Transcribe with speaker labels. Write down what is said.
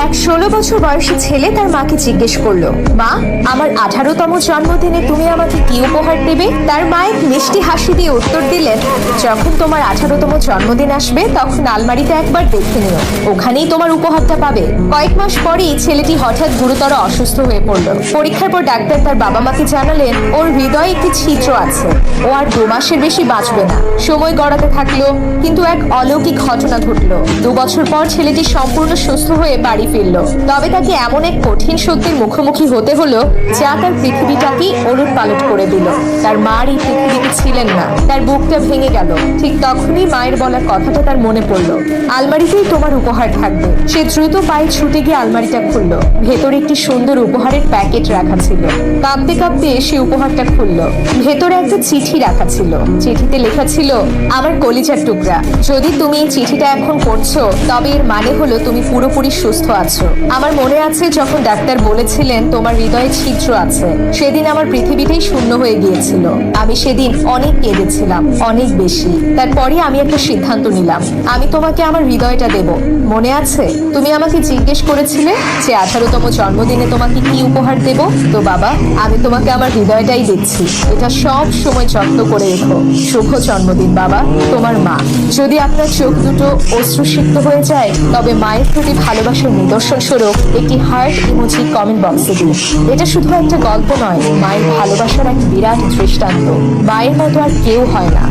Speaker 1: এক 16 বছর বয়সী ছেলে তার মাকে জিজ্ঞেস করলো, মা, আমার 18তম জন্মদিনে তুমি আমাকে কি উপহার দেবে? তার মা এক মিষ্টি হাসি দিয়ে উত্তর দিলেন, যখন তোমার 18তম জন্মদিন আসবে তখন আলমারিতে একবার দেখে নিও, ওখানেই তোমার উপহারটা পাবে। কয়েক মাস পরেই ছেলেটি হঠাৎ গুরুতর অসুস্থ হয়ে পড়লো। পরীক্ষার পর ডাক্তার তার বাবা মাকে জানালেন ওর হৃদয়ে একটি ছিদ্র আছে, ও আর 2 মাসের বেশি বাঁচবে না। সময় গড়াতে থাকলো, কিন্তু এক অলৌকিক ঘটনা ঘটলো। 2 বছর পর ছেলেটি সম্পূর্ণ সুস্থ হয়ে বাড়ি ফিরলো। তবে তাকে এমন এক কঠিন সত্যের মুখোমুখি হতে হলো যা তার পৃথিবীটাকে ওলট পালট করে দিল। তার মার এই পৃথিবীতে ছিলেন না, তার বুকটা ভেঙে গেল। ঠিক তখনই মায়ের বলা কথাটা তার মনে পড়লো, আলমারিতেই তোমার উপহার থাকবে। সে দ্রুত পায়ে ছুটে গিয়ে আলমারিটা খুললো। ভেতরে একটি সুন্দর উপহারের প্যাকেট রাখা ছিল। কাঁপতে কাঁপতে সে উপহারটা খুললো। ভেতরে একটা চিঠি রাখা ছিল। চিঠিতে লেখা ছিল, আমার কলিজার টুকরা, যদি তুমি এই চিঠিটা এখন পড়ছো তবে এর মানে হলো তুমি পুরোপুরি সুস্থ আছো। আমার মনে আছে যখন ডাক্তার বলেছিলেন তোমার হৃদয়ে ছিদ্র আছে, সেদিন আমার পৃথিবীটাই শূন্য হয়ে গিয়েছিল। আমি সেদিন অনেক কেঁদেছিলাম, অনেক বেশি। তারপরে আমি একটা সিদ্ধান্ত নিলাম, আমি তোমাকে আমার হৃদয়টা দেব। মনে আছে তুমি আমাকে জিজ্ঞেস করেছিলে যে 18তম জন্মদিনে তোমাকে কি উপহার দেব? তো বাবা, আমি তোমাকে আমার হৃদয়টাই দিচ্ছি। এটা সব সময় যত্ন করে রেখো। শুভ জন্মদিন বাবা, তোমার মা। যদি আপনার চোখ দুটো অশ্রুসিক্ত হয়ে যায় তবে মায়ের প্রতি ভালোবাসার নিদর্শন স্বরূপ একটি হার্ট ইমোজি কমেন্ট বক্সে দিন। এটা শুধু একটা গল্প নয়, মায়ের ভালোবাসার এক বিরাট দৃষ্টান্ত। মায়ের মতো আর কেউ হয় না।